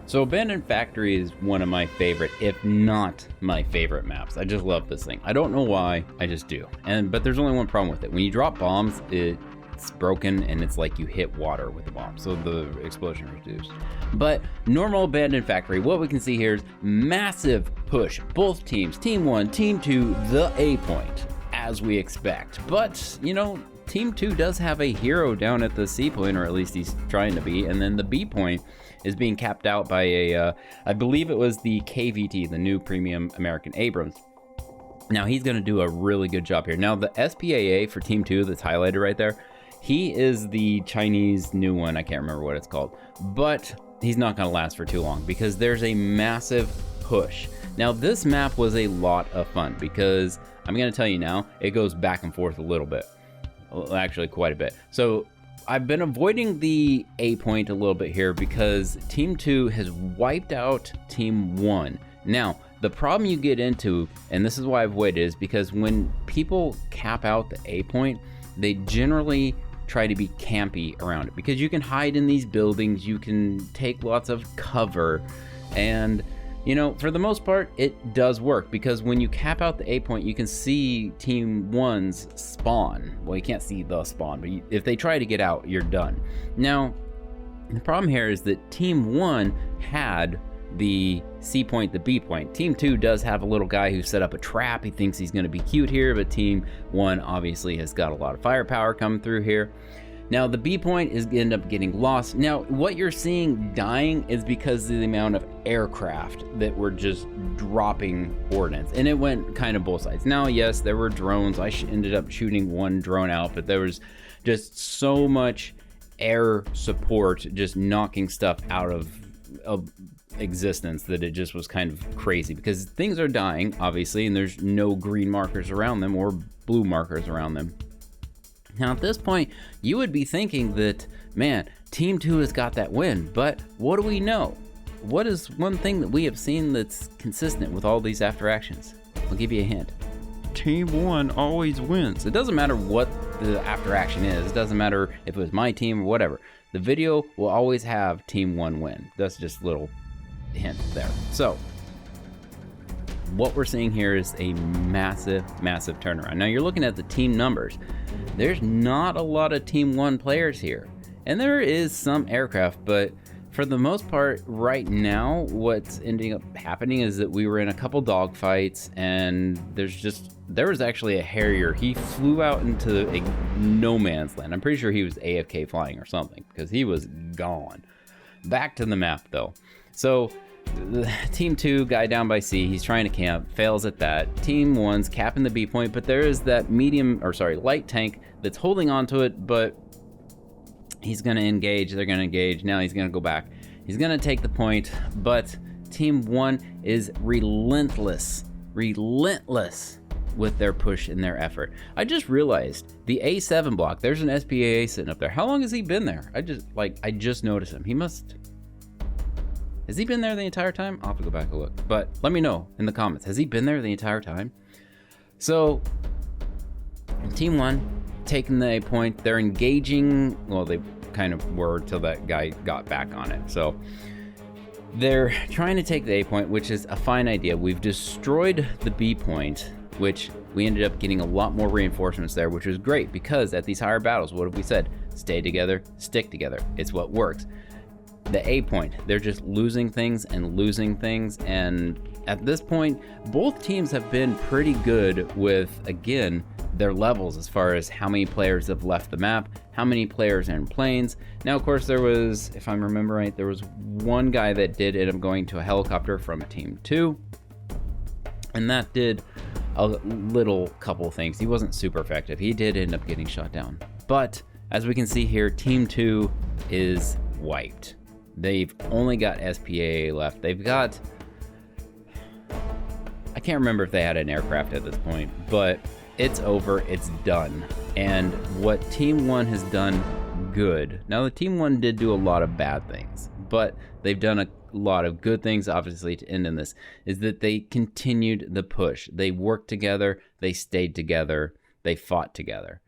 So Abandoned Factory is one of my favorite, if not my favorite maps. I just love this thing. I don't know why, I just do. But there's only one problem with it. When you drop bombs, it's broken and it's like you hit water with the bomb, so the explosion reduced. But normal Abandoned Factory, what we can see here is massive push. Both teams, Team 1, Team 2, the A point, as we expect. But, you know, Team 2 does have a hero down at the C point, or at least he's trying to be, and then the B point is being capped out by I believe it was the KVT, the new premium American Abrams. Now he's going to do a really good job here. Now the SPAA for Team 2 that's highlighted right there, he is the Chinese new one. I can't remember what it's called, but he's not going to last for too long because there's a massive push. Now this map was a lot of fun because I'm going to tell you now, it goes back and forth a little bit. Well, actually quite a bit. So I've been avoiding the A point a little bit here because Team 2 has wiped out Team 1. Now, the problem you get into, and this is why I've waited, is because when people cap out the A point, they generally try to be campy around it because you can hide in these buildings, you can take lots of cover, and you know, for the most part, it does work because when you cap out the A point, you can see Team 1's spawn. Well, you can't see the spawn, but if they try to get out, you're done. Now, the problem here is that Team 1 had the C point, the B point. Team 2 does have a little guy who set up a trap. He thinks he's going to be cute here, but Team 1 obviously has got a lot of firepower coming through here. Now the B point is end up getting lost. Now what you're seeing dying is because of the amount of aircraft that were just dropping ordnance, and it went kind of both sides. Now yes, there were drones. I ended up shooting one drone out, but there was just so much air support just knocking stuff out of existence that it just was kind of crazy because things are dying obviously, and there's no green markers around them or blue markers around them. Now at this point, you would be thinking that, man, Team 2 has got that win, but what do we know? What is one thing that we have seen that's consistent with all these after actions? I'll give you a hint. Team 1 always wins. It doesn't matter what the after action is. It doesn't matter if it was my team or whatever. The video will always have Team 1 win. That's just a little hint there. So what we're seeing here is a massive turnaround. Now you're looking at the team numbers. There's not a lot of Team 1 players here, and there is some aircraft, but for the most part right now what's ending up happening is that we were in a couple dogfights, and there was actually a Harrier. He flew out into a no man's land. I'm pretty sure he was AFK flying or something because he was gone. Back to the map though. So the Team 2 guy down by C, he's trying to camp, fails at that. Team 1's capping the B point, but there is that light tank that's holding on to it, but he's going to engage. They're going to engage. Now he's going to go back. He's going to take the point, but Team 1 is relentless with their push and their effort. I just realized the A7 block, there's an SPAA sitting up there. How long has he been there? I just noticed him. Has he been there the entire time? I'll have to go back and look. But let me know in the comments. Has he been there the entire time? So, Team 1 taking the A point. They're engaging. Well, they kind of were till that guy got back on it. So, they're trying to take the A point, which is a fine idea. We've destroyed the B point, which we ended up getting a lot more reinforcements there, which was great because at these higher battles, what have we said? Stay together, stick together. It's what works. The A point, they're just losing things, and at this point both teams have been pretty good with, again, their levels as far as how many players have left the map, how many players are in planes. Now of course there was, if I remember right, there was one guy that did end up going to a helicopter from Team 2, and that did a little couple things. He wasn't super effective. He did end up getting shot down, but as we can see here, Team 2 is wiped. They've only got SPAA left. They've got, I can't remember if they had an aircraft at this point, but it's over, it's done. And what Team 1 has done good, now the Team 1 did do a lot of bad things, but they've done a lot of good things, obviously, to end in this, is that they continued the push. They worked together, they stayed together, they fought together.